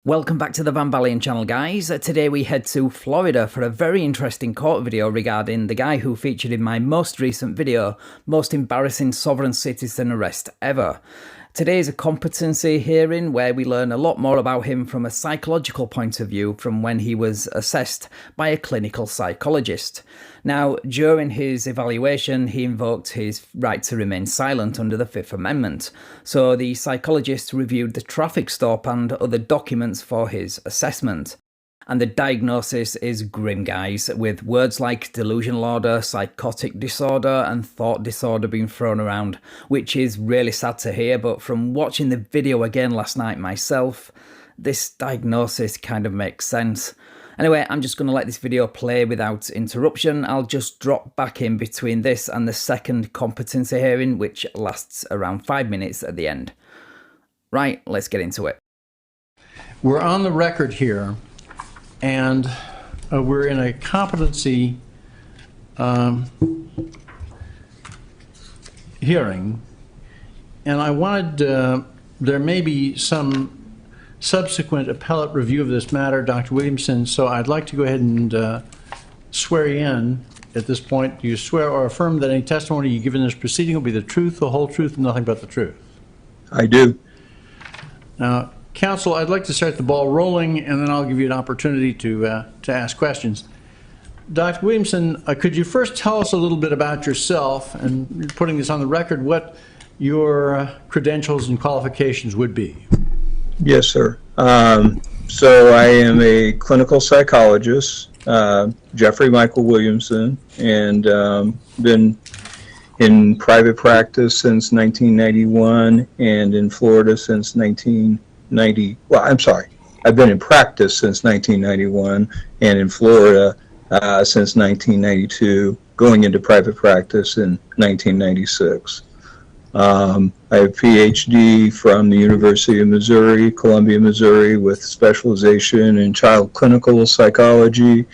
Welcome back to the Van Valiant channel, guys. Today we head to Florida for a very interesting court video regarding the guy who featured in my most recent video, Most Embarrassing Sovereign Citizen Arrest Ever. Today is a competency hearing where we learn a lot more about him from a psychological point of view from when he was assessed by a clinical psychologist. Now, during his evaluation, he invoked his right to remain silent under the Fifth Amendment. So the psychologist reviewed the traffic stop and other documents for his assessment. And the diagnosis is grim, guys, with words like delusional order, psychotic disorder, and thought disorder being thrown around, which is really sad to hear, but from watching the video again last night myself, this diagnosis kind of makes sense. Anyway, I'm just going to let this video play without interruption. I'll just drop back in between this and the second competency hearing, which lasts around 5 minutes at the end. Right, let's get into it. We're on the record here. And we're in a competency hearing, and I wanted, there may be some subsequent appellate review of this matter, Dr. Williamson, so I'd like to go ahead and swear you in at this point. Do you swear or affirm that any testimony you give in this proceeding will be the truth, the whole truth, and nothing but the truth? I do. Now, Counsel, I'd like to start the ball rolling, and then I'll give you an opportunity to ask questions. Dr. Williamson, could you first tell us a little bit about yourself, and putting this on the record, what your credentials and qualifications would be? Yes, sir. So I am a clinical psychologist, Jeffrey Michael Williamson, and been in private practice since 1991 and in Florida since 1990. I'm sorry. I've been in practice since 1991 and in Florida since 1992, going into private practice in 1996. I have a PhD from the University of Missouri, Columbia, Missouri, with specialization in child clinical psychology.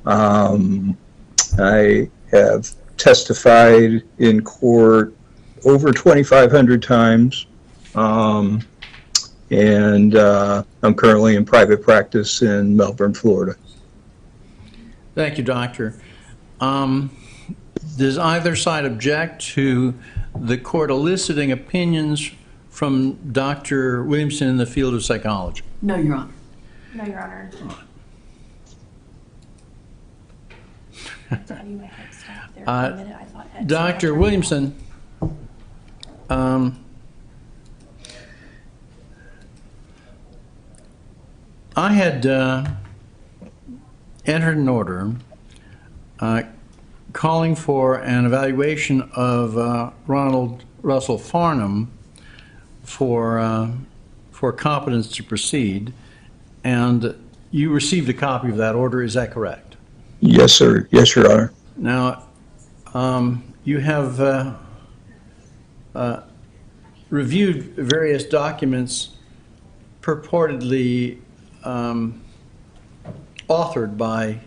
I have testified in court over 2,500 times. And I'm currently in private practice in Melbourne, Florida. Thank you, Doctor. Does either side object to the court eliciting opinions from Dr. Williamson in the field of psychology? No, Your Honor. No, Your Honor. Dr. Williamson, I had entered an order calling for an evaluation of Ronald Russell Farnham for competence to proceed, and you received a copy of that order. Is that correct? Yes, sir. Yes, Your Honor. Now, you have reviewed various documents purportedly authored by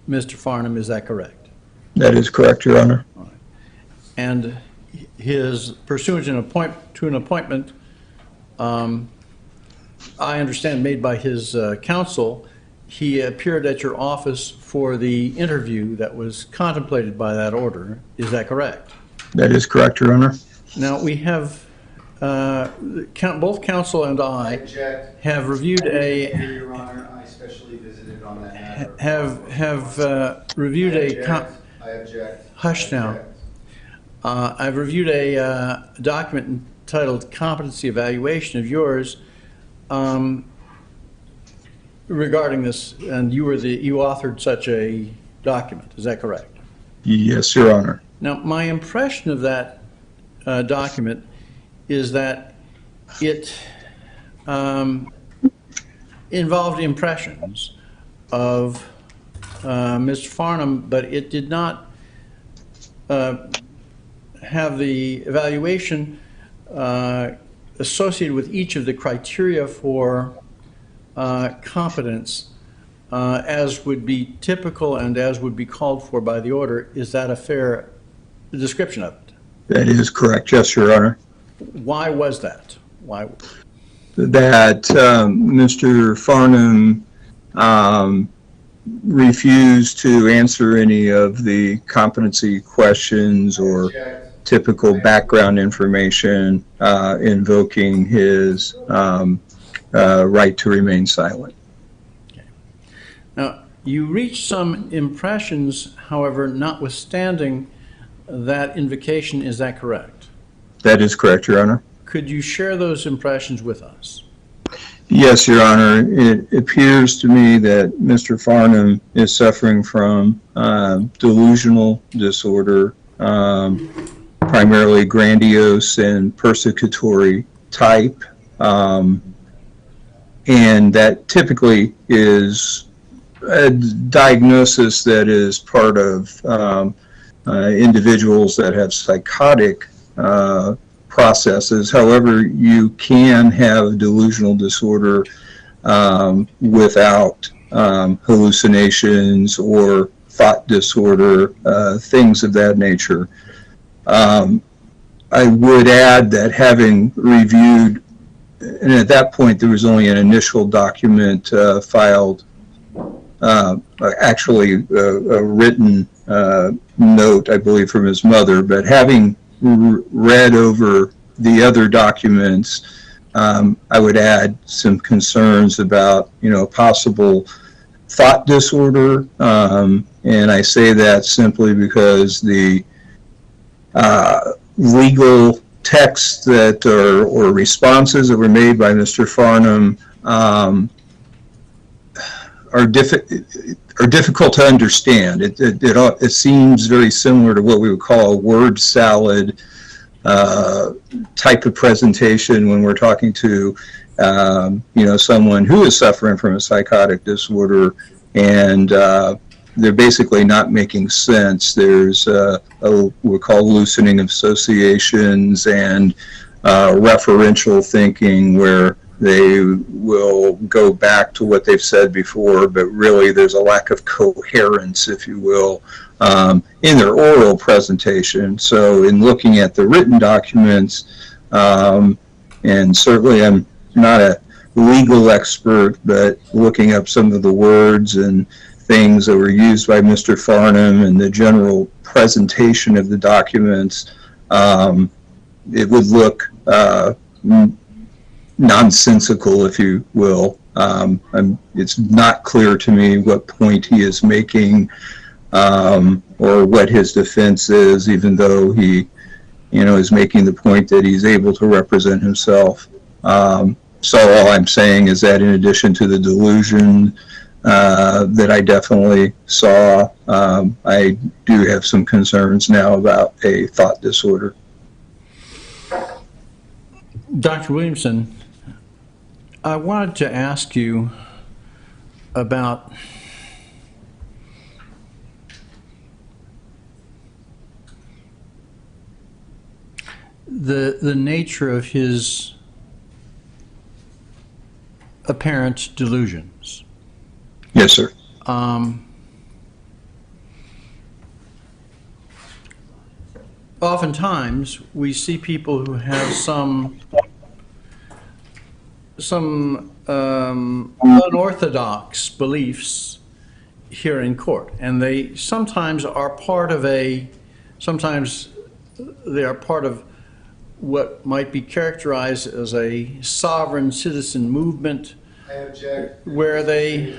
Mr. Farnham. Is that correct? That is correct, Your Honor. All right. And his pursuant to an appointment, I understand, made by his counsel, he appeared at your office for the interview that was contemplated by that order. Is that correct? That is correct, Your Honor. Now, we have both counsel and I have reviewed Your Honor, I specially visited on that matter. have reviewed I object. Hush now. I've reviewed a document entitled Competency Evaluation of yours regarding this, and you authored such a document. Is that correct? Yes, Your Honor. Now, my impression of that document is that it involved impressions of Mr. Farnham, but it did not have the evaluation associated with each of the criteria for competence as would be typical and as would be called for by the order. Is that a fair description of it? That is correct, yes, Your Honor. Why was that? Why? that Mr. Farnham refused to answer any of the competency questions or typical background information, invoking his right to remain silent. Okay. Now, you reached some impressions, however, notwithstanding that invocation. Is that correct? That is correct, Your Honor. Could you share those impressions with us? Yes, Your Honor. It appears to me that Mr. Farnham is suffering from delusional disorder, primarily grandiose and persecutory type, and that typically is a diagnosis that is part of individuals that have psychotic processes. However, you can have delusional disorder without hallucinations or thought disorder, things of that nature. I would add that having reviewed, and at that point there was only an initial document filed, actually a written note, I believe, from his mother, but having read over the other documents, I would add some concerns about, possible thought disorder, and I say that simply because the legal texts that or responses that were made by Mr. Farnham are difficult to understand. It seems very similar to what we would call a word salad type of presentation when we're talking to someone who is suffering from a psychotic disorder, and they're basically not making sense. There's what we call loosening of associations and referential thinking, where they will go back to what they've said before, but really there's a lack of coherence, if you will, in their oral presentation. So in looking at the written documents, and certainly I'm not a legal expert, but looking up some of the words and things that were used by Mr. Farnham and the general presentation of the documents, it would look nonsensical, if you will. It's not clear to me what point he is making or what his defense is, even though he, is making the point that he's able to represent himself. So all I'm saying is that in addition to the delusion that I definitely saw, I do have some concerns now about a thought disorder. Dr. Williamson, I wanted to ask you about the nature of his apparent delusions. Yes, sir. Oftentimes we see people who have some unorthodox beliefs here in court, and they sometimes are part of what might be characterized as a sovereign citizen movement, I object. where they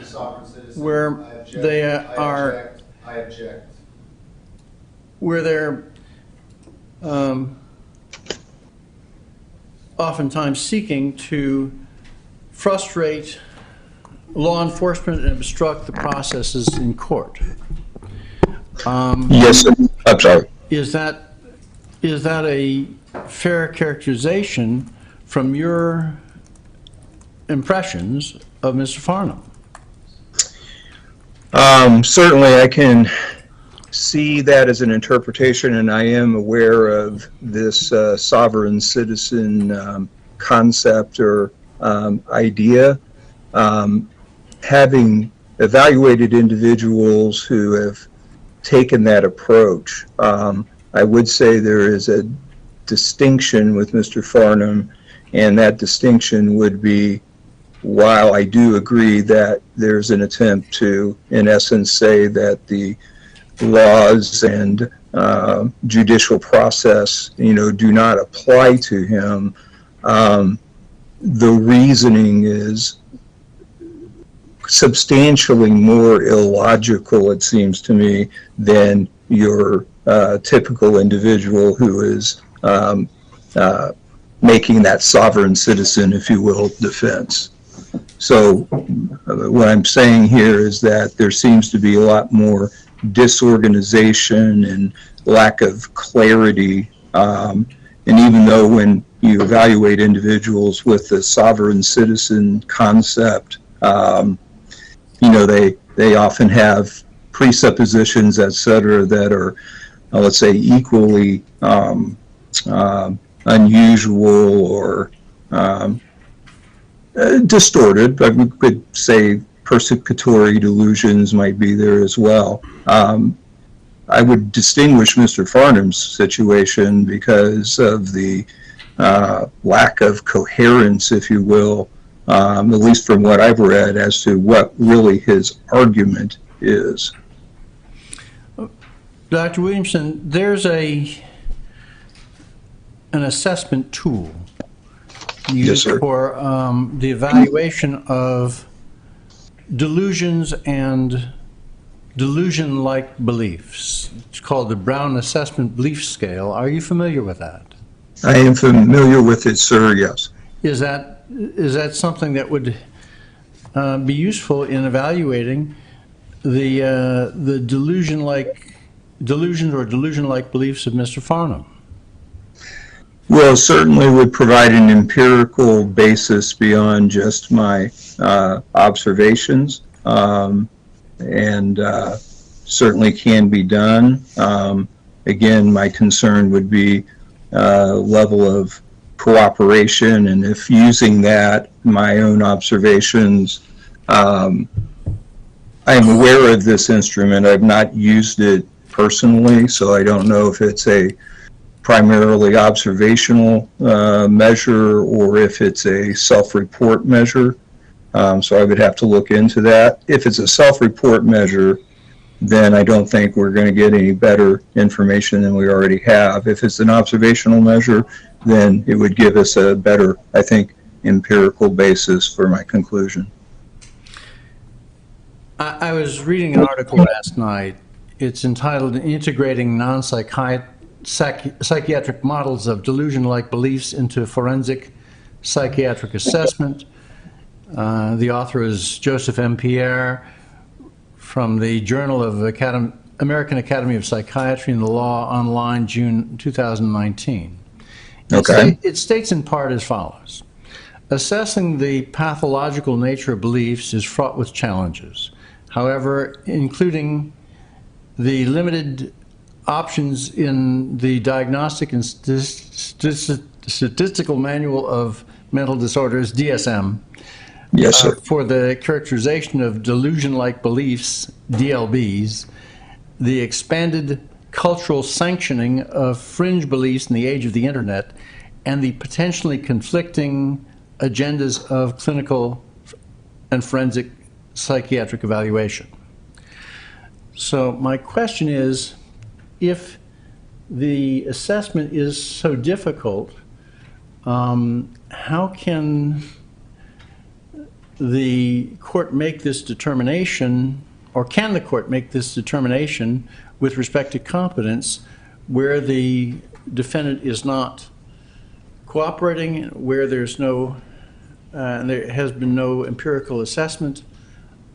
where they're oftentimes seeking to frustrate law enforcement and obstruct the processes in court. Yes, sir. I'm sorry. Is that a fair characterization from your impressions of Mr. Farnham? Certainly I can see that as an interpretation, and I am aware of this sovereign citizen concept or idea. Having evaluated individuals who have taken that approach, I would say there is a distinction with Mr. Farnham And that distinction would be, while I do agree that there's an attempt to, in essence, say that the laws and judicial process, do not apply to him, the reasoning is substantially more illogical, it seems to me, than your typical individual who is making that sovereign citizen, if you will, defense. So what I'm saying here is that there seems to be a lot more disorganization and lack of clarity. And even though when you evaluate individuals with the sovereign citizen concept, they often have presuppositions, et cetera, that are, let's say, equally unusual or distorted, but we could say persecutory delusions might be there as well. I would distinguish Mr. Farnham's situation because of the lack of coherence, if you will, at least from what I've read, as to what really his argument is. Dr. Williamson, there's an assessment tool used for the evaluation of delusions and delusion-like beliefs. It's called the Brown Assessment Belief Scale. Are you familiar with that? I am familiar with it, sir, yes. Is that something that would be useful in evaluating the delusions or delusion-like beliefs of Mr. Farnham? Well, certainly would provide an empirical basis beyond just my observations, and certainly can be done. Again, my concern would be level of cooperation, and if using that, my own observations, I am aware of this instrument. I've not used it personally, so I don't know if it's a primarily observational measure or if it's a self-report measure. So I would have to look into that. If it's a self-report measure, then I don't think we're going to get any better information than we already have. If it's an observational measure, then it would give us a better, I think, empirical basis for my conclusion. I was reading an article last night. It's entitled Integrating Non-Psychiatric Models of Delusion-Like Beliefs into Forensic Psychiatric Assessment. The author is Joseph M. Pierre from the Journal of American Academy of Psychiatry and the Law Online, June 2019. Okay. It states in part as follows. Assessing the pathological nature of beliefs is fraught with challenges. However, including the limited options in the Diagnostic and Statistical Manual of Mental Disorders, DSM, yes, sir. For the characterization of delusion-like beliefs, DLBs, the expanded cultural sanctioning of fringe beliefs in the age of the internet, and the potentially conflicting agendas of clinical and forensic psychiatric evaluation. So my question is, if the assessment is so difficult, how can the court make this determination, or can the court make this determination with respect to competence where the defendant is not cooperating, where there's no, there has been no empirical assessment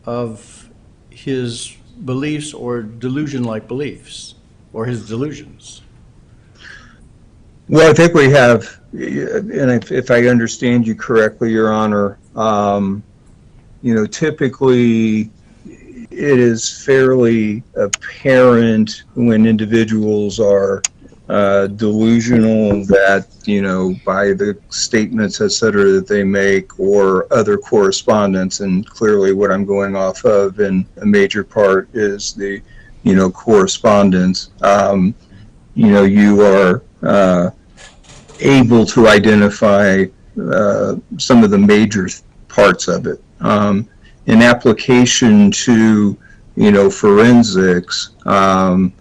of his beliefs or delusion-like beliefs, or his delusions? Well, I think we have, and if I understand you correctly, Your Honor, typically it is fairly apparent when individuals are delusional that, by the statements, et cetera, that they make or other correspondence, and clearly what I'm going off of in a major part is the, correspondence, you are able to identify some of the major parts of it. In application to, forensics, I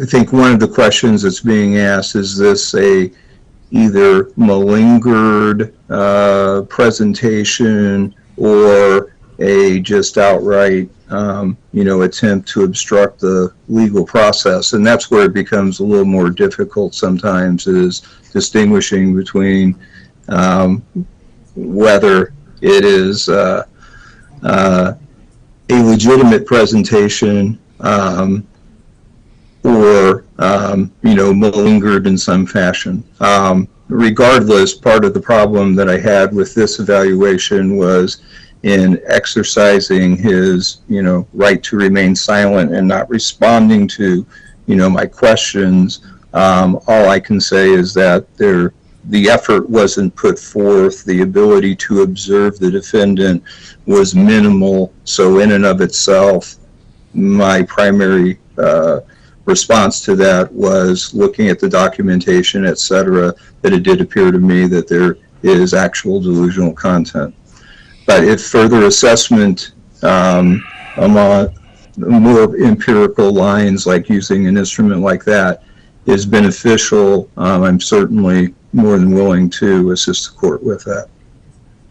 think one of the questions that's being asked is this either malingered presentation or a just outright attempt to obstruct the legal process, and that's where it becomes a little more difficult sometimes, is distinguishing between whether it is a legitimate presentation or malingered in some fashion. Regardless, part of the problem that I had with this evaluation was in exercising his, right to remain silent and not responding to, my questions. All I can say is that the effort wasn't put forth, the ability to observe the defendant was minimal. So in and of itself, my primary response to that was, looking at the documentation, etc., that it did appear to me that there is actual delusional content. But if further assessment along more empirical lines, like using an instrument like that, is beneficial, I'm certainly more than willing to assist the court with that.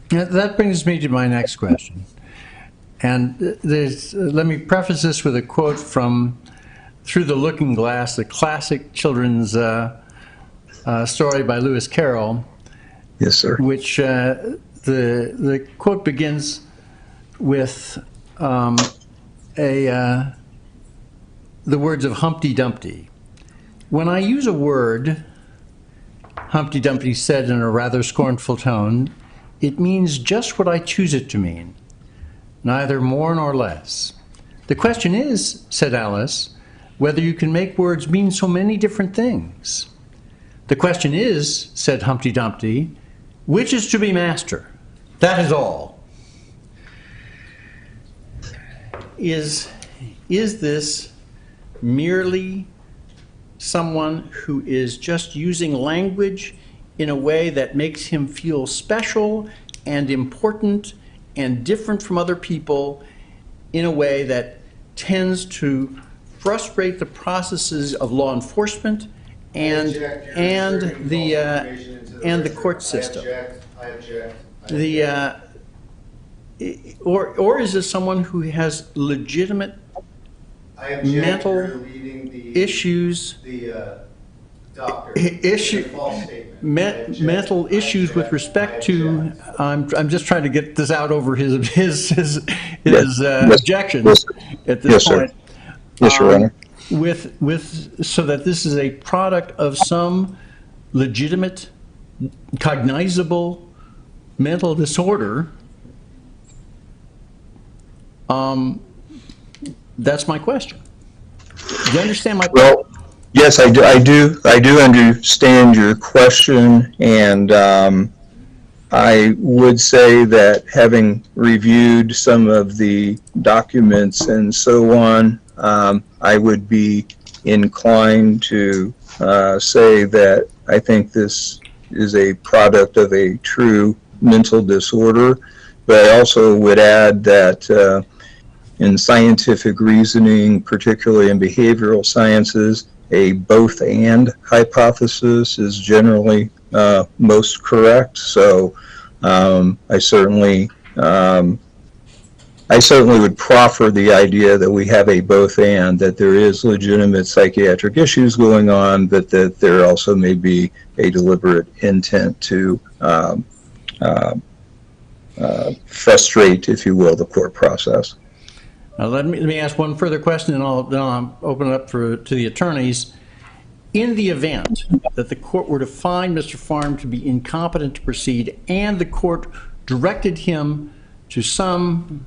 That brings me to my next question. And let me preface this with a quote from Through the Looking Glass, the classic children's story by Lewis Carroll. Yes, sir. Which the quote begins with the words of Humpty Dumpty. When I use a word, Humpty Dumpty said in a rather scornful tone, it means just what I choose it to mean, neither more nor less. The question is, said Alice, whether you can make words mean so many different things. The question is, said Humpty Dumpty, which is to be master? That is all. Is this merely someone who is just using language in a way that makes him feel special and important and different from other people, in a way that tends to frustrate the processes of law enforcement and the court system? I object. Or is this someone who has legitimate mental issues, mental issues with respect to? I'm just trying to get this out over his objections at this point. Yes, Your Honor. So that this is a product of some legitimate, cognizable mental disorder. That's my question. Do you understand my question? Well, yes, I do understand your question, and I would say that, having reviewed some of the documents and so on, I would be inclined to say that I think this is a product of a true mental disorder, but I also would add that in scientific reasoning, particularly in behavioral sciences, a both-and hypothesis is generally most correct. So I certainly would proffer the idea that we have a both-and, that there is legitimate psychiatric issues going on, but that there also may be a deliberate intent to frustrate, if you will, the court process. Now let me ask one further question, and then I'll open it up to the attorneys. In the event that the court were to find Mr. Farnham to be incompetent to proceed, and the court directed him to some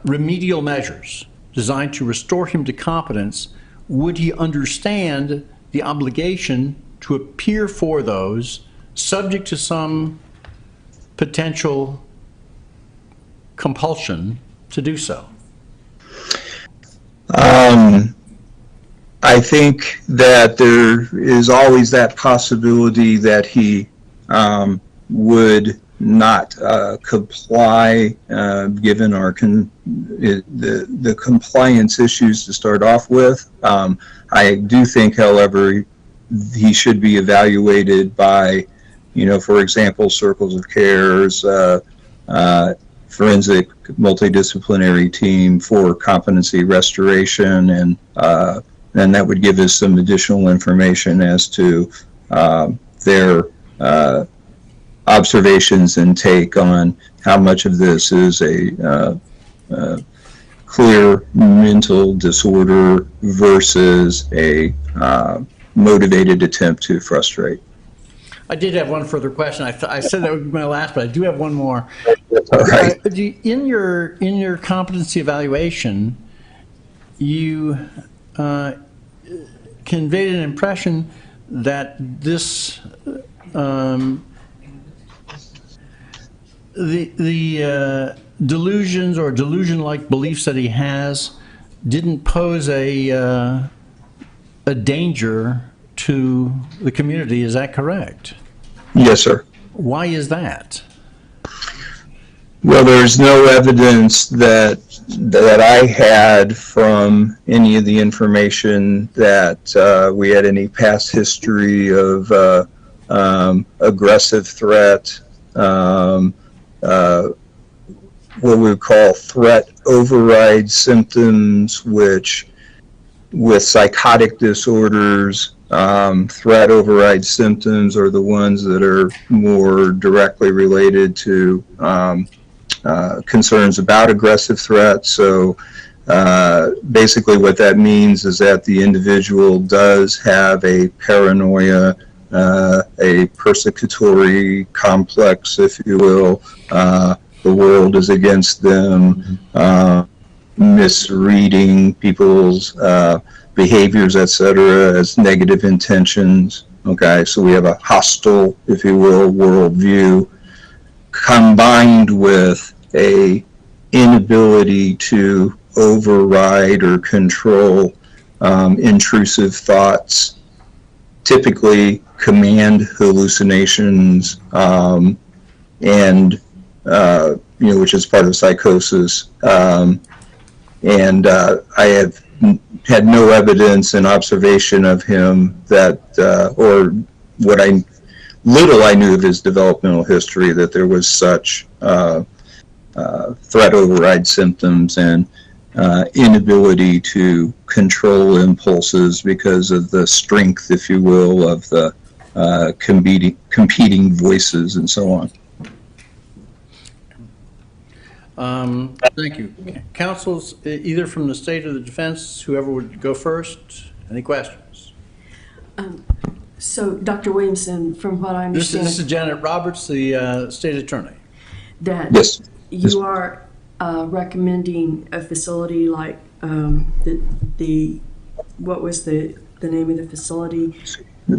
remedial measures designed to restore him to competence, would he understand the obligation to appear for those, subject to some potential compulsion to do so? I I think that there is always that possibility that he would not comply, given our the compliance issues to start off with. I do think, however, he should be evaluated by, for example, circles of cares, forensic multidisciplinary team for competency restoration, and then that would give us some additional information as to their observations and take on how much of this is a clear mental disorder versus a motivated attempt to frustrate. I did have one further question. I said that would be my last, but I do have one more. All right. In your competency evaluation, you conveyed an impression that this the delusions or delusion-like beliefs that he has didn't pose a danger to the community. Is that correct? Yes, sir. Why is that? Well, there's no evidence that I had from any of the information that we had any past history of aggressive threat, what we would call threat override symptoms, which with psychotic disorders, threat override symptoms are the ones that are more directly related to concerns about aggressive threats. So basically what that means is that the individual does have a paranoia, a persecutory complex, if you will. The world is against them, misreading people's behaviors, etc., as negative intentions. Okay, so we have a hostile, if you will, worldview, combined with a inability to override or control intrusive thoughts, typically command hallucinations, and which is part of psychosis. And I have had no evidence and observation of him that, or what little I knew of his developmental history, that there was such threat override symptoms and inability to control impulses because of the strength, if you will, of the competing voices and so on. Thank you. Counsels, either from the state or the defense, whoever would go first. Any questions? So, Dr. Williamson, from what I understand, This is Janet Roberts, the state attorney. that Yes. you are recommending a facility like what was the name of the facility?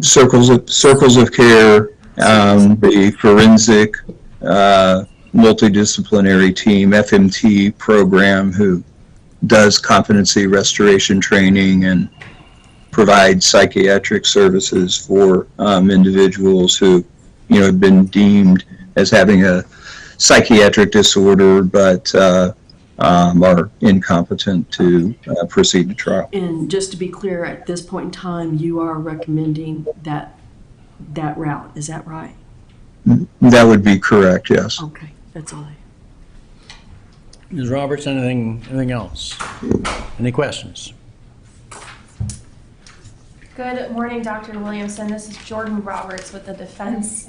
Circles of care, the forensic multidisciplinary team, FMT program, who does competency restoration training and provides psychiatric services for individuals who, have been deemed as having a psychiatric disorder, but are incompetent to proceed to trial. And just to be clear, at this point in time, you are recommending that route. Is that right? That would be correct, yes. Okay, that's all. Ms. Roberts, anything else? Any questions? Good morning, Dr. Williamson. This is Jordan Roberts with the defense.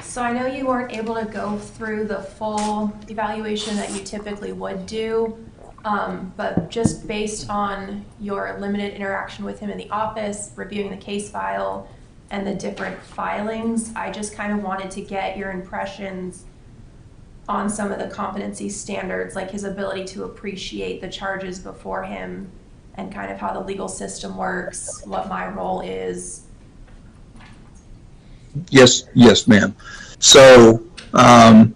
So I know you weren't able to go through the full evaluation that you typically would do, but just based on your limited interaction with him in the office, reviewing the case file, and the different filings, I just kind of wanted to get your impressions on some of the competency standards, like his ability to appreciate the charges before him and kind of how the legal system works, what my role is. Yes, ma'am. So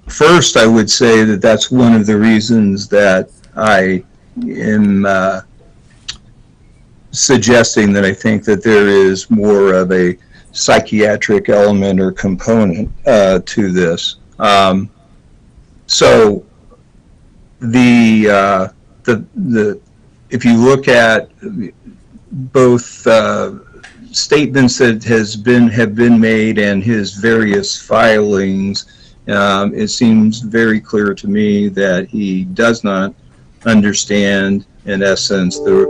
first, I would say that that's one of the reasons that I am suggesting that I think that there is more of a psychiatric element or component to this. So the if you look at both statements that have been made and his various filings, it seems very clear to me that he does not understand, in essence, the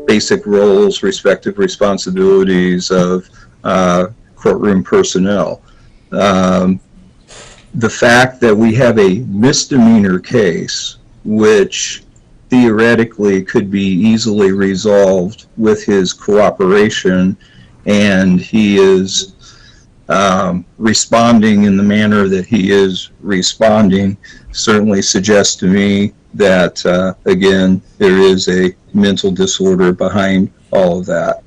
basic roles, respective responsibilities of courtroom personnel. The fact that we have a misdemeanor case, which theoretically could be easily resolved with his cooperation, and he is responding in the manner that he is responding, certainly suggests to me that, again, there is a mental disorder behind all of that.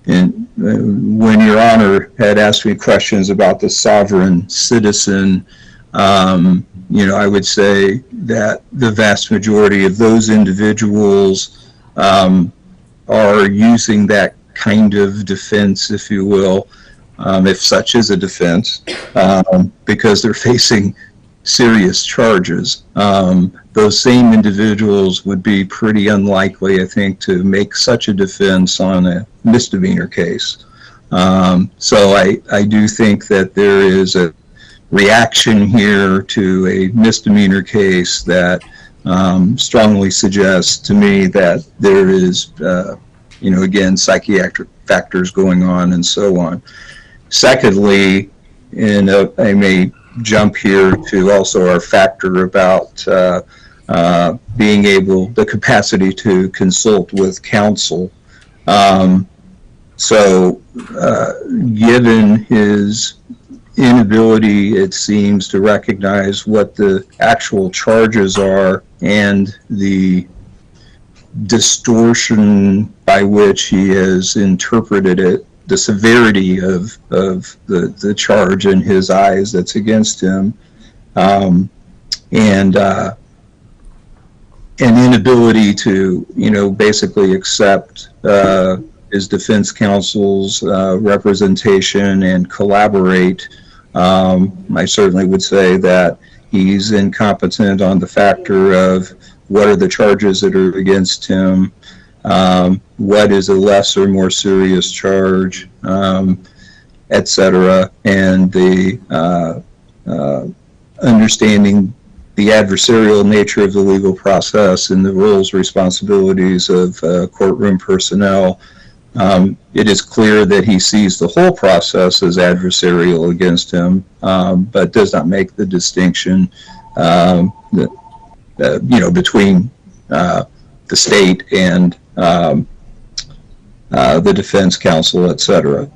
And when Your Honor had asked me questions about the sovereign citizen, I would say that the vast majority of those individuals are using that kind of defense, if you will, if such is a defense, because they're facing serious charges. Those same individuals would be pretty unlikely, I think, to make such a defense on a misdemeanor case. So I do think that there is a reaction here to a misdemeanor case that strongly suggests to me that there is, again, psychiatric factors going on and so on. Secondly, and I may jump here to also our factor about the capacity to consult with counsel. Given his inability, it seems, to recognize what the actual charges are and the distortion by which he has interpreted it, the severity of the charge in his eyes that's against him, and an inability to, basically accept his defense counsel's representation and collaborate. I certainly would say that he's incompetent on the factor of what are the charges that are against him, what is a less or more serious charge, etc., and the understanding the adversarial nature of the legal process and the roles, responsibilities of courtroom personnel. It is clear that he sees the whole process as adversarial against him, but does not make the distinction between the state and the defense counsel, etc.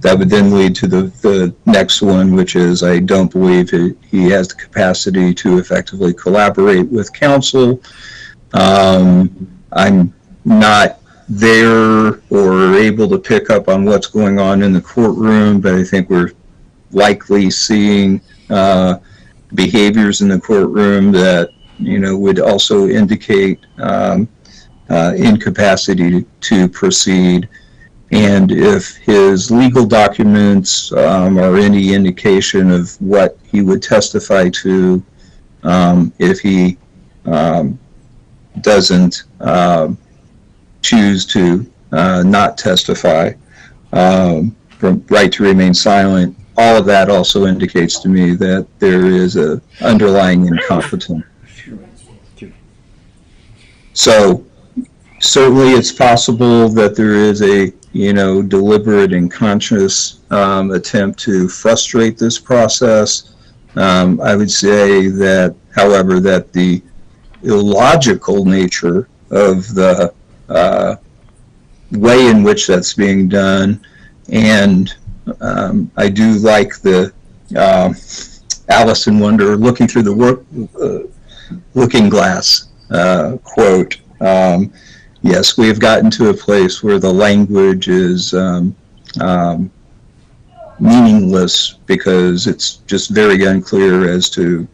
That would then lead to the next one, which is I don't believe he has the capacity to effectively collaborate with counsel. I'm not there or able to pick up on what's going on in the courtroom, but I think we're likely seeing behaviors in the courtroom that would also indicate incapacity to proceed. And if his legal documents are any indication of what he would testify to, if he doesn't choose to not testify, from right to remain silent, all of that also indicates to me that there is a underlying incompetence. So certainly it's possible that there is a deliberate and conscious attempt to frustrate this process. I would say that, however, that the illogical nature of the way in which that's being done, and I do like the Alice in Wonder looking through the looking glass quote. Yes, we have gotten to a place where the language is meaningless because it's just very unclear as to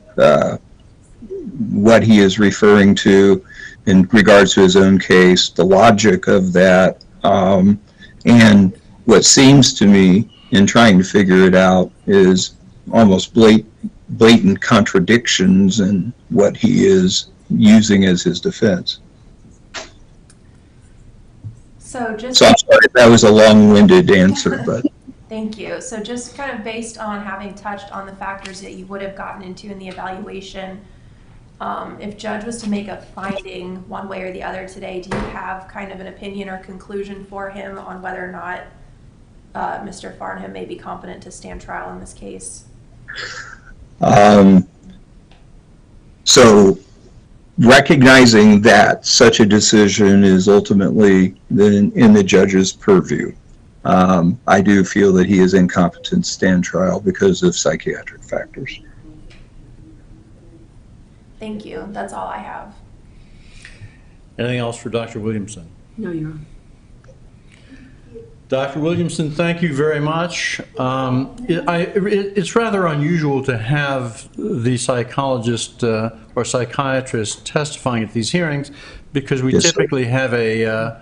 what he is referring to in regards to his own case, the logic of that, and what seems to me in trying to figure it out is almost blatant contradictions in what he is using as his defense. So just So I'm sorry, that was a long-winded answer, but thank you. So just kind of based on having touched on the factors that you would have gotten into in the evaluation, if judge was to make a finding one way or the other today, do you have kind of an opinion or conclusion for him on whether or not Mr. Farnham may be competent to stand trial in this case? So recognizing that such a decision is ultimately in the judge's purview, I do feel that he is incompetent to stand trial because of psychiatric factors. Thank you. That's all I have. Anything else for Dr. Williamson? No, Your Honor. Dr. Williamson, thank you very much. It's rather unusual to have the psychologist or psychiatrist testifying at these hearings because we typically have a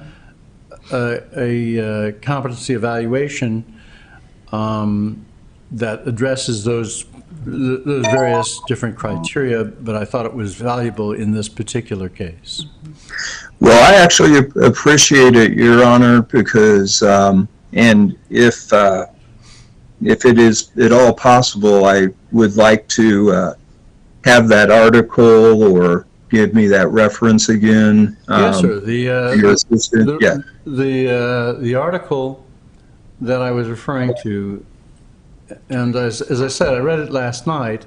competency evaluation that addresses those various different criteria, but I thought it was valuable in this particular case. Well, I actually appreciate it, Your Honor, because, and if it is at all possible, I would like to have that article or give me that reference again. Yes, sir. Your assistant, yeah. The article that I was referring to, and as I said, I read it last night.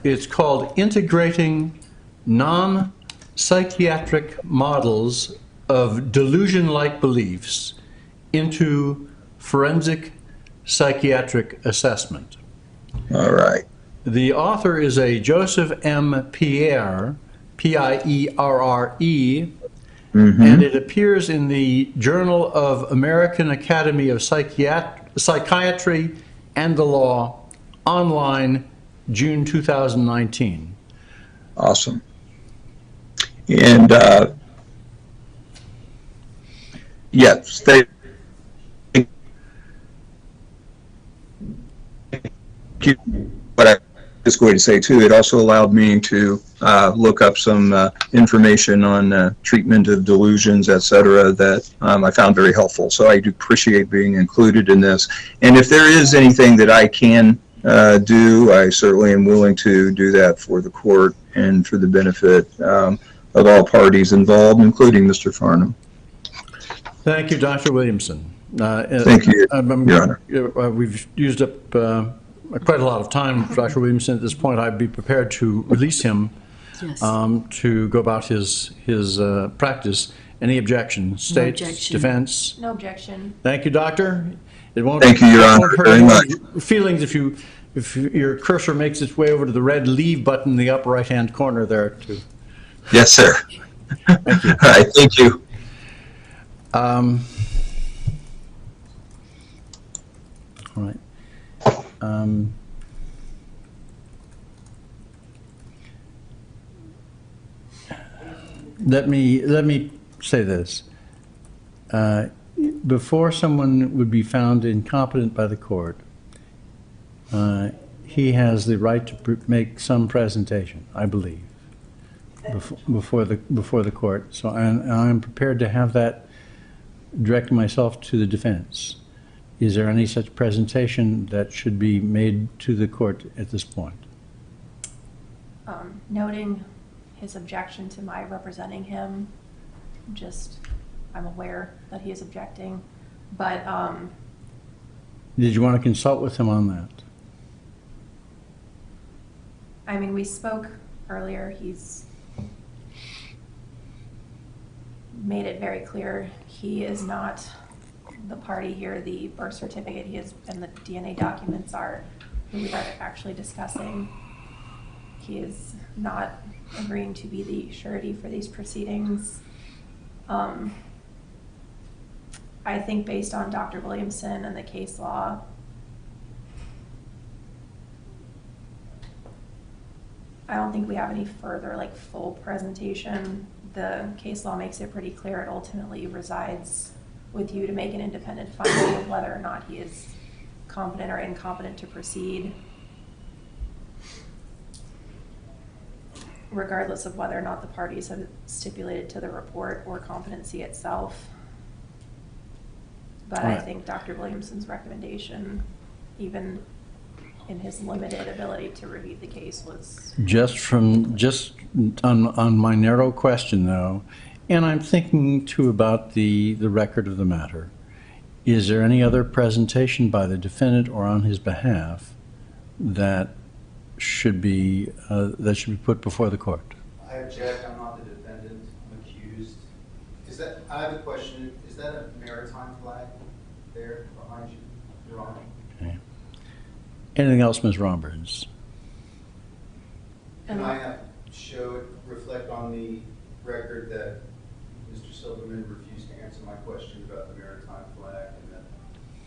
It's called Integrating Non-Psychiatric Models of Delusion-like Beliefs into Forensic Psychiatric Assessment. All right. The author is a Joseph M. Pierre, Pierre, and it appears in the Journal of American Academy of Psychiatry and the Law, online, June 2019. Awesome. And yes, thank you. But I was going to say too, it also allowed me to look up some information on treatment of delusions, etc., that I found very helpful. So I do appreciate being included in this. And if there is anything that I can do, I certainly am willing to do that for the court and for the benefit of all parties involved, including Mr. Farnham. Thank you, Dr. Williamson. Thank you, Your Honor. We've used up quite a lot of time, Dr. Williamson. At this point, I'd be prepared to release him to go about his practice. Any objection? State, defense? No objection. Thank you, Doctor. It won't. Thank you, Your Honor, very much. Feelings if your cursor makes its way over to the red leave button in the upper right-hand corner there too. Yes, sir. Thank you. All right, thank you. All right. Let me say this. Before someone would be found incompetent by the court, he has the right to make some presentation, I believe, before the court. So I'm prepared to have that direct myself to the defense. Is there any such presentation that should be made to the court at this point? Noting his objection to my representing him, I'm aware that he is objecting, but did you want to consult with him on that? I mean, we spoke earlier. He's made it very clear he is not the party here. The birth certificate and the DNA documents are who we are actually discussing. He is not agreeing to be the surety for these proceedings. I think based on Dr. Williamson and the case law, I don't think we have any further like full presentation. The case law makes it pretty clear it ultimately resides with you to make an independent finding of whether or not he is competent or incompetent to proceed, regardless of whether or not the parties have stipulated to the report or competency itself. But I think Dr. Williamson's recommendation, even in his limited ability to review the case, was Just on my narrow question, though, and I'm thinking too about the record of the matter. Is there any other presentation by the defendant or on his behalf that should be put before the court? I object, I'm not the defendant, I'm accused. I have a question, is that a maritime flag there behind you, Your Honor? Okay. Anything else, Ms. Roberts? Can I reflect on the record that Mr. Silverman refused to answer my question about the maritime flag, and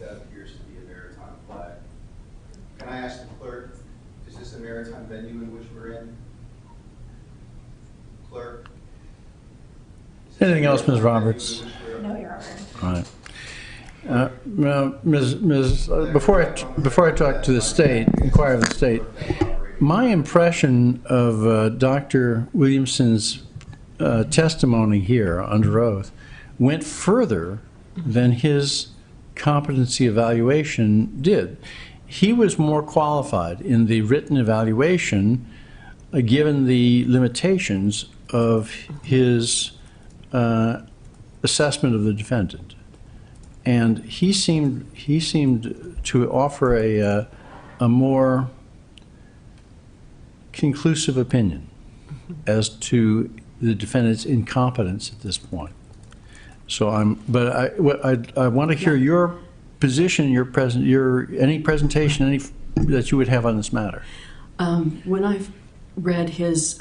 that appears to be a maritime flag? Can I ask the clerk, is this a maritime venue in which we're in? Clerk? Anything else, Ms. Roberts? no, Your Honor. All right. Now, before I talk to the state, inquire of the state, my impression of Dr. Williamson's testimony here under oath went further than his competency evaluation did. He was more qualified in the written evaluation, given the limitations of his assessment of the defendant. And he seemed to offer a more conclusive opinion as to the defendant's incompetence at this point. So I want to hear your position, any presentation that you would have on this matter. When I read his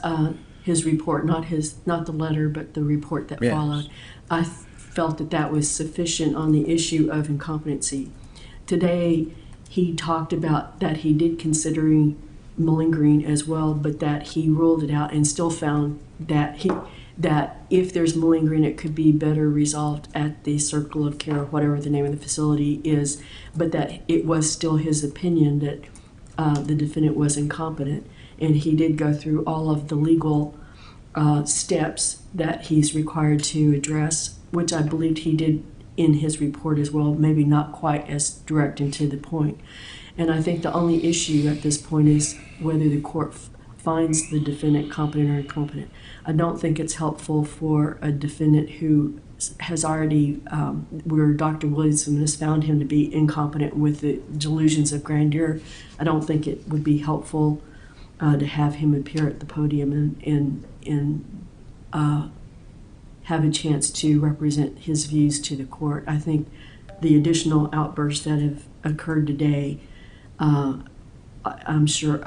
report, not the letter, but the report that followed, I felt that was sufficient on the issue of incompetency. Today, he talked about that he did considering malingering as well, but that he ruled it out and still found that if there's malingering, it could be better resolved at the circle of care, whatever the name of the facility is, but that it was still his opinion that the defendant was incompetent. And he did go through all of the legal steps that he's required to address, which I believed he did in his report as well, maybe not quite as direct and to the point. And I think the only issue at this point is whether the court finds the defendant competent or incompetent. I don't think it's helpful for a defendant who has already, where Dr. Williamson has found him to be incompetent with the delusions of grandeur. I don't think it would be helpful to have him appear at the podium and have a chance to represent his views to the court. I think the additional outbursts that have occurred today, I'm sure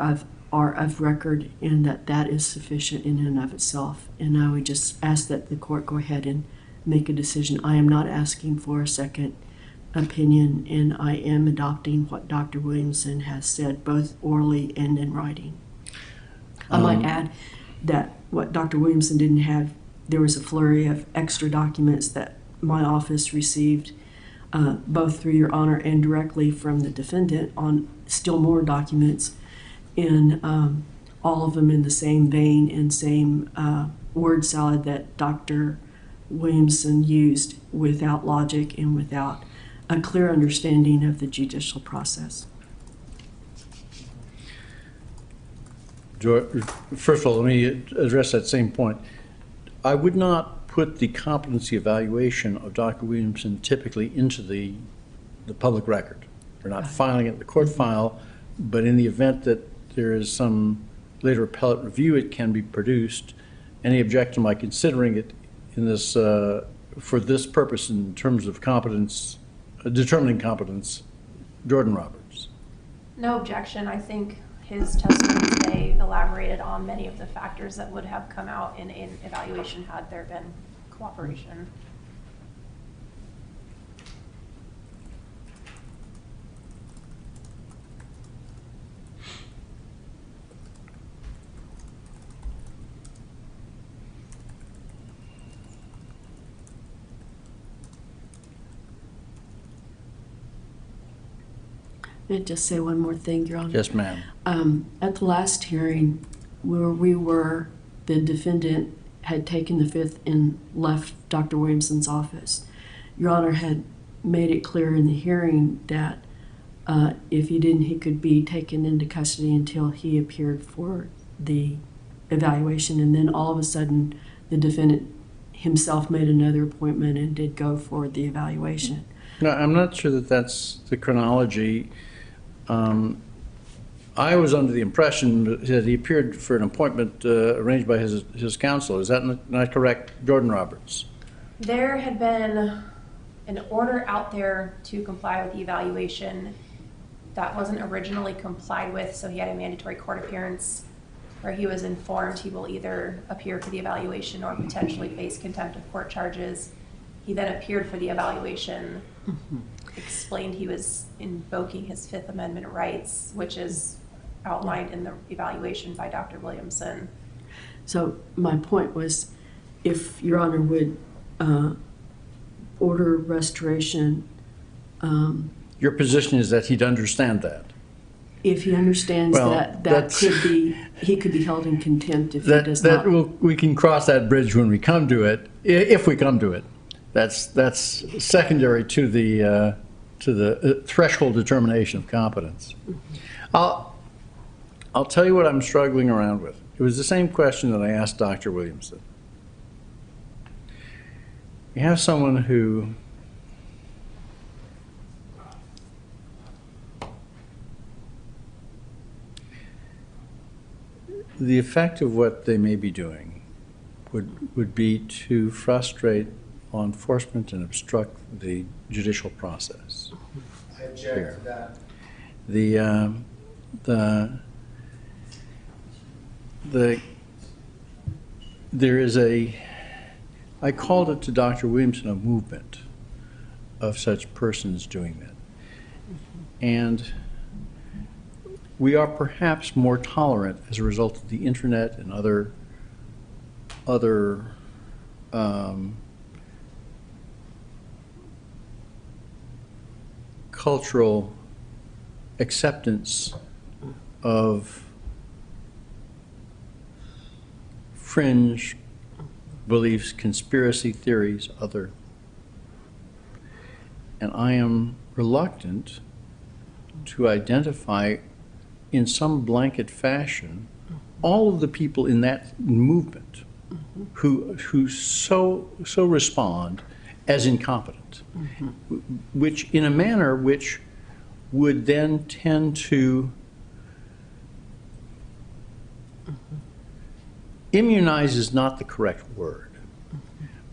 are of record, and that is sufficient in and of itself. And I would just ask that the court go ahead and make a decision. I am not asking for a second opinion, and I am adopting what Dr. Williamson has said, both orally and in writing. I might add that what Dr. Williamson didn't have, there was a flurry of extra documents that my office received, both through Your Honor and directly from the defendant, on still more documents, in all of them in the same vein and same word salad that Dr. Williamson used, without logic and without a clear understanding of the judicial process. First of all, let me address that same point. I would not put the competency evaluation of Dr. Williamson typically into the public record. We're not filing it in the court file, but in the event that there is some later appellate review, it can be produced. Any objection by considering it in this for this purpose in terms of competence, determining competence? Jordan Roberts. No objection. I think his testimony today elaborated on many of the factors that would have come out in an evaluation had there been cooperation. May I just say one more thing, Your Honor? Yes, ma'am. At the last hearing, where we were, the defendant had taken the Fifth and left Dr. Williamson's office. Your Honor had made it clear in the hearing that if he didn't, he could be taken into custody until he appeared for the evaluation, and then all of a sudden the defendant himself made another appointment and did go for the evaluation. No, I'm not sure that that's the chronology. I was under the impression that he appeared for an appointment arranged by his counsel. Is that not correct, Jordan Roberts? There had been an order out there to comply with the evaluation that wasn't originally complied with, so he had a mandatory court appearance where he was informed he will either appear for the evaluation or potentially face contempt of court charges. He then appeared for the evaluation, explained he was invoking his Fifth Amendment rights, which is outlined in the evaluation by Dr. Williamson. So my point was, if Your Honor would order restoration. Your position is that he'd understand that? If he understands Well, that he could be held in contempt if he does not. We can cross that bridge when we come to it, if we come to it. That's secondary to the threshold determination of competence. I'll tell you what I'm struggling around with. It was the same question that I asked Dr. Williamson. You have someone who the effect of what they may be doing would be to frustrate law enforcement and obstruct the judicial process. I object to that. There is I called it to Dr. Williamson a movement of such persons doing that. And we are perhaps more tolerant as a result of the internet and other cultural acceptance of fringe beliefs, conspiracy theories, and I am reluctant to identify in some blanket fashion all of the people in that movement who so respond as incompetent, which in a manner which would then tend to immunize is not the correct word,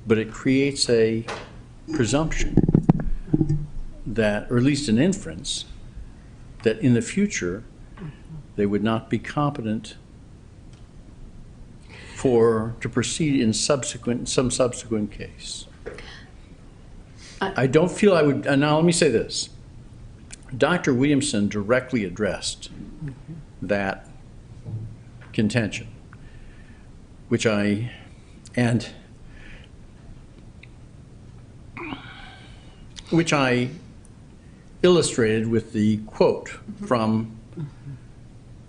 but it creates a presumption that, or at least an inference, that in the future they would not be competent to proceed in some subsequent case. I don't feel I would, and now let me say this. Dr. Williamson directly addressed that contention, which I illustrated with the quote from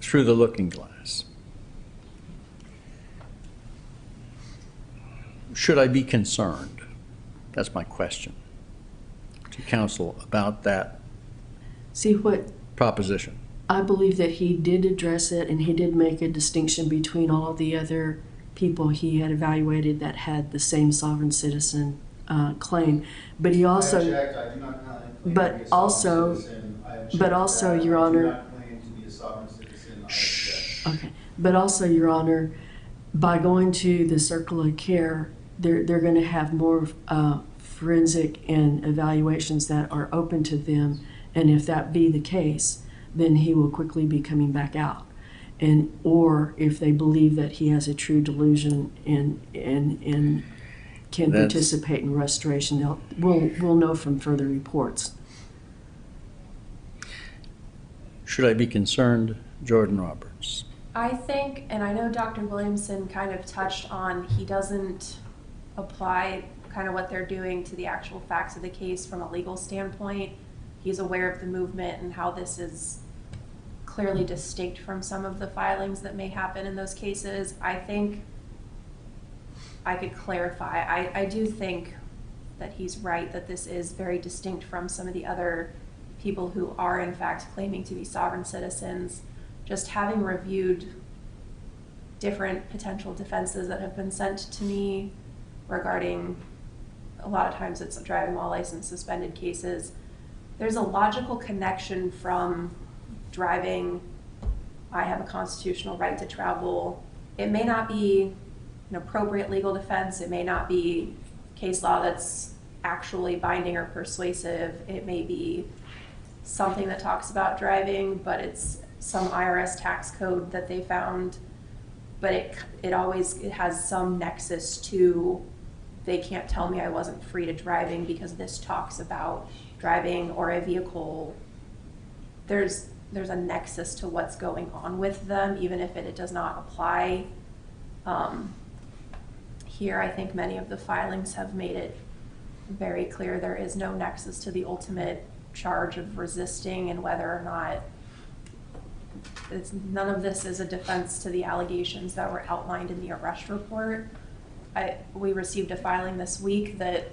Through the Looking Glass. Should I be concerned? That's my question to counsel about that proposition. I believe that he did address it, and he did make a distinction between all of the other people he had evaluated that had the same sovereign citizen claim. But he also, I object. I do not claim to be a but sovereign citizen. I object but also, to that. Your Honor. I do not claim to be a sovereign citizen. I object. Okay, but also, Your Honor, by going to the circle of care, they're going to have more forensic and evaluations that are open to them, and if that be the case, then he will quickly be coming back out. And or if they believe that he has a true delusion and can participate in restoration, we'll know from further reports. Should I be concerned, Jordan Roberts? I think, and I know Dr. Williamson kind of touched on, he doesn't apply kind of what they're doing to the actual facts of the case from a legal standpoint. he's aware of the movement and how this is clearly distinct from some of the filings that may happen in those cases. I think I could clarify. I do think that he's right, that this is very distinct from some of the other people who are in fact claiming to be sovereign citizens. Just having reviewed different potential defenses that have been sent to me regarding, a lot of times it's driving while license suspended cases, there's a logical connection from driving, I have a constitutional right to travel. It may not be an appropriate legal defense, it may not be case law that's actually binding or persuasive, it may be something that talks about driving, but it's some IRS tax code that they found, but it has some nexus to, they can't tell me I wasn't free to driving because this talks about driving or a vehicle. There's a nexus to what's going on with them, even if it does not apply. Here, I think many of the filings have made it very clear there is no nexus to the ultimate charge of resisting, and whether or not none of this is a defense to the allegations that were outlined in the arrest report. We received a filing this week that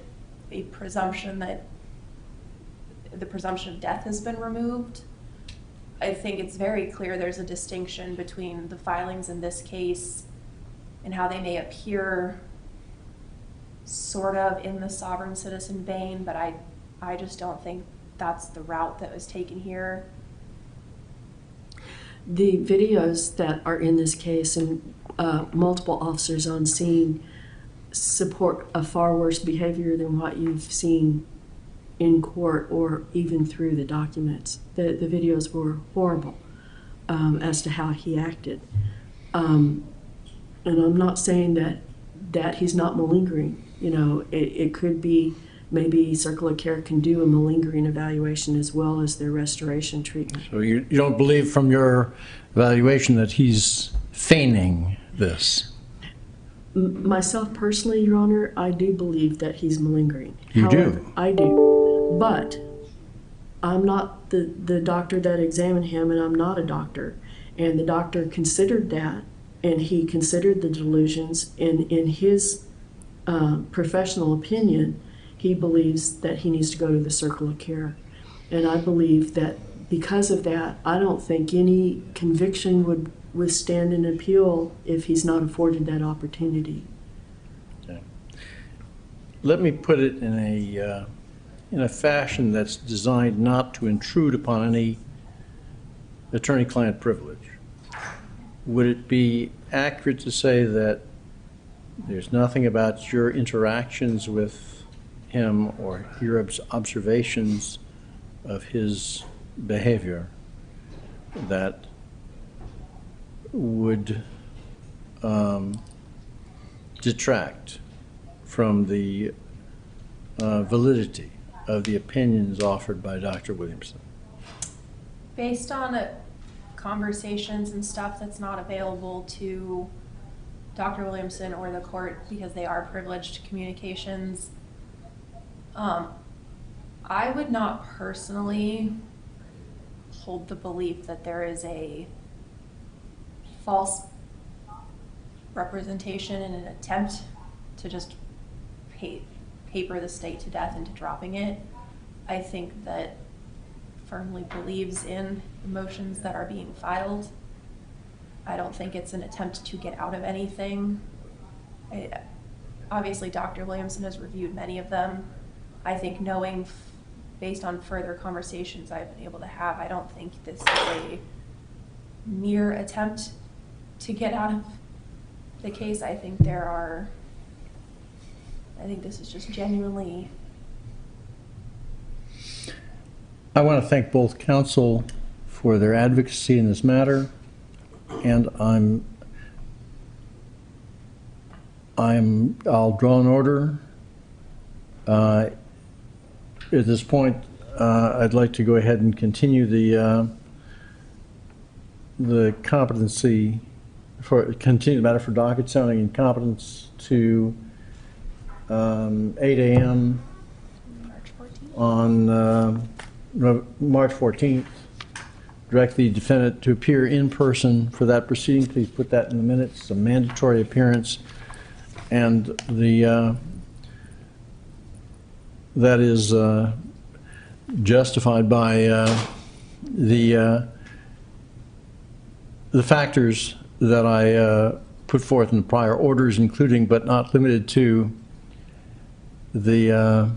the presumption of death has been removed. I think it's very clear there's a distinction between the filings in this case and how they may appear sort of in the sovereign citizen vein, but I just don't think that's the route that was taken here. The videos that are in this case and multiple officers on scene support a far worse behavior than what you've seen in court or even through the documents. The videos were horrible as to how he acted. And I'm not saying that he's not malingering. You know, it could be maybe Circle of Care can do a malingering evaluation as well as their restoration treatment. So you don't believe from your evaluation that he's feigning this? Myself personally, Your Honor, I do believe that he's malingering. You However, do? I do. But I'm not the doctor that examined him, and I'm not a doctor. And the doctor considered that, and he considered the delusions, and in his professional opinion, he believes that he needs to go to the Circle of Care. And I believe that because of that, I don't think any conviction would withstand an appeal if he's not afforded that opportunity. Okay. Let me put it in a fashion that's designed not to intrude upon any attorney-client privilege. Would it be accurate to say that there's nothing about your interactions with him or your observations of his behavior that would detract from the validity of the opinions offered by Dr. Williamson? Based on conversations and stuff that's not available to Dr. Williamson or the court because they are privileged communications, I would not personally hold the belief that there is a false representation in an attempt to just paper the state to death into dropping it. I think that firmly believes in the motions that are being filed. I don't think it's an attempt to get out of anything. Obviously, Dr. Williamson has reviewed many of them. I think knowing, based on further conversations I've been able to have, I don't think this is a mere attempt to get out of the case. I think this is just genuinely. I want to thank both counsel for their advocacy in this matter, and I'll draw an order. At this point, I'd like to go ahead and continue the competency continue the matter for docket sounding incompetence to 8 a.m. March 14th. on March 14th, direct the defendant to appear in person for that proceeding. Please put that in the minutes. It's a mandatory appearance, and that is justified by the factors that I put forth in the prior orders, including but not limited to the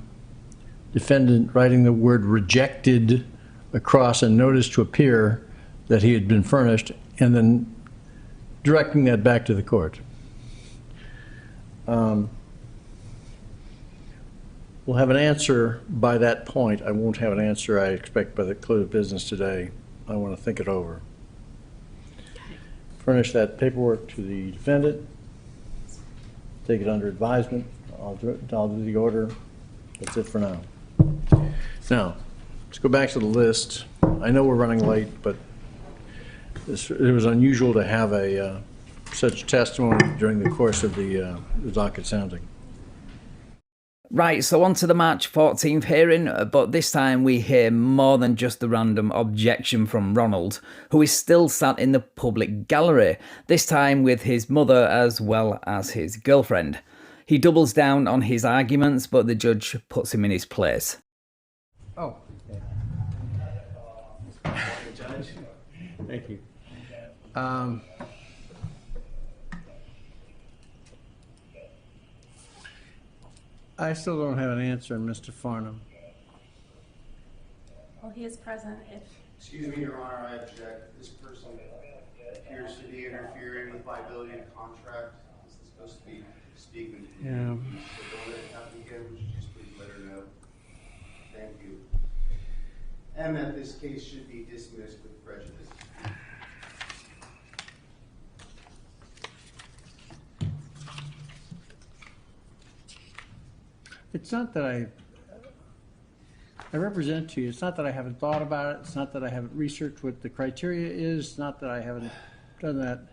defendant writing the word rejected across a notice to appear that he had been furnished, and then directing that back to the court. We'll have an answer by that point. I won't have an answer, I expect, by the close of business today. I want to think it over. Furnish that paperwork to the defendant, take it under advisement. I'll do the order. That's it for now. Now, let's go back to the list. I know we're running late, but it was unusual to have such testimony during the course of the docket sounding. Right, so on to the March 14th hearing, but this time we hear more than just the random objection from Ronald, who is still sat in the public gallery, this time with his mother as well as his girlfriend. He doubles down on his arguments, but the judge puts him in his place. Oh. Judge. Thank you. I still don't have an answer, Mr. Farnham. Well, he is present if... Excuse me, Your Honor, I object. This person appears to be interfering with my ability to contract. This is supposed to be speaking to me. Yeah. So don't let it happen again. Would you just please let her know? Thank you. And that this case should be dismissed with prejudice. It's not that I represent to you. It's not that I haven't thought about it. It's not that I haven't researched what the criteria is. It's not that I haven't done that.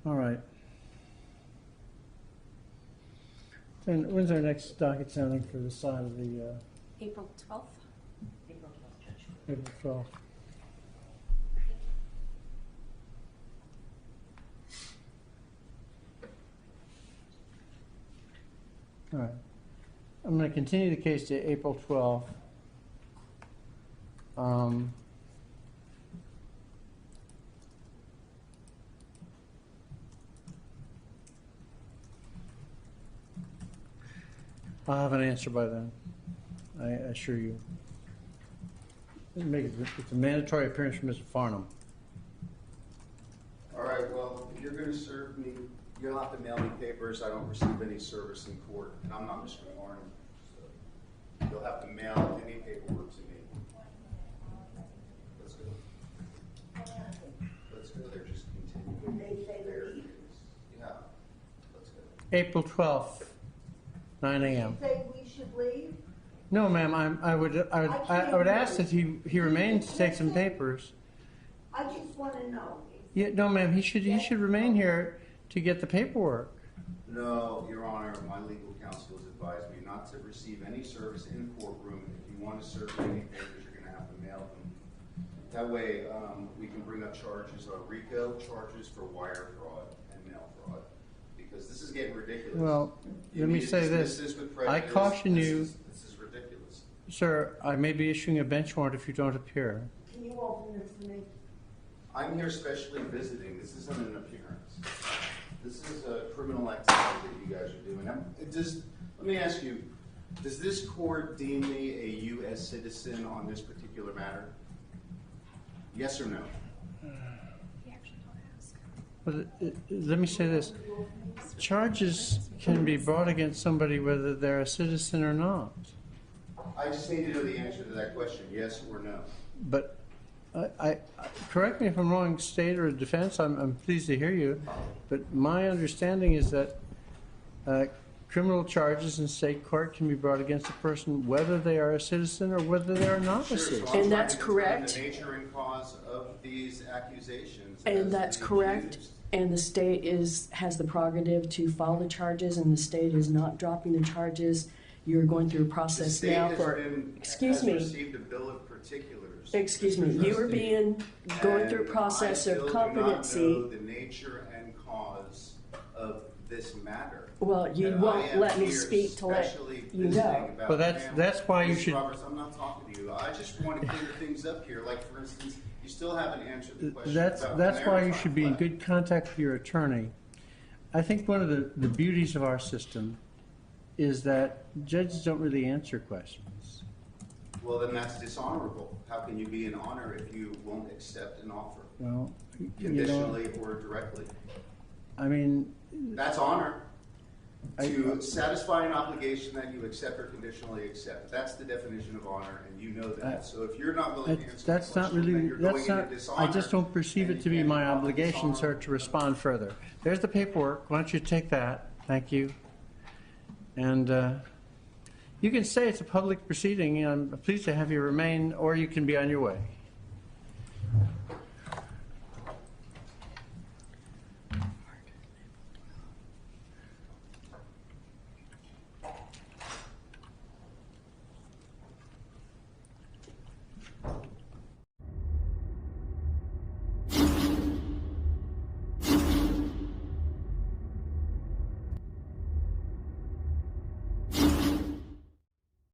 All right. Then when's our next docket sounding for the side of the April 12th. April 12th? All right. I'm going to continue the case to April 12th. I'll have an answer by then, I assure you. It's a mandatory appearance from Mr. Farnham. All right, well, if you're going to serve me, you'll have to mail me papers. I don't receive any service in court, and I'm not Mr. Farnham. So you'll have to mail any paperwork to me. Let's go. Let's go there, just continue. Yeah, let's go. April 12th, 9 a.m. Say we should leave? No, ma'am. I would ask that he remain to take some papers. I just want to know. Yeah, no, ma'am. He should remain here to get the paperwork. No, Your Honor, my legal counsel has advised me not to receive any service in the courtroom. If you want to serve me any papers, you're going to have to mail them. That way, we can bring up charges on RICO, charges for wire fraud and mail fraud, because this is getting ridiculous. Well, let me say this. I caution you. This is ridiculous. Sir, I may be issuing a bench warrant if you don't appear. Can you open this for me? I'm here specially visiting. This isn't an appearance. This is a criminal activity that you guys are doing. Let me ask you, does this court deem me a U.S. citizen on this particular matter? Yes or no? He actually don't ask. But let me say this. Charges can be brought against somebody whether they're a citizen or not. I just need to know the answer to that question, yes or no. But I correct me if I'm wrong, state or defense, I'm pleased to hear you, but my understanding is that criminal charges in state court can be brought against a person whether they are a citizen or whether they are not a Sure, citizen. so I'm And trying that's to determine correct. the nature and cause of these accusations. And as that's the correct. accused. And the state has the prerogative to file the charges, and the state is not dropping the charges. You're going through a The process state now has for, been, excuse has me, received a bill of particulars. excuse me, Mr. you are Trustee. going through a And process I of still do competency. not know the nature and cause of this matter. Well, you And won't I am let me here speak to let especially you listening know. about Well, the that's- family. that's why you Mr. should- Roberts, I'm not talking to you. I just want to clear things up here. Like, for instance, you still haven't answered the question That's about why you maritime should be in flag. good contact with your attorney. I think one of the beauties of our system is that judges don't really answer questions. Well, then that's dishonorable. How can you be in honor if you won't accept an offer? Well, you know, Conditionally or directly. I mean, That's honor. I- To satisfy an obligation that you accept or conditionally accept. That's the definition of honor, and you know that. So if you're not willing to answer the that's not question, then really, you're that's going not, into dishonor. I just don't perceive and it to you be can't my involve obligation, dishonor. sir, to respond further. There's the paperwork. Why don't you take that? Thank you. And you can say it's a public proceeding, and I'm pleased to have you remain, or you can be on your way.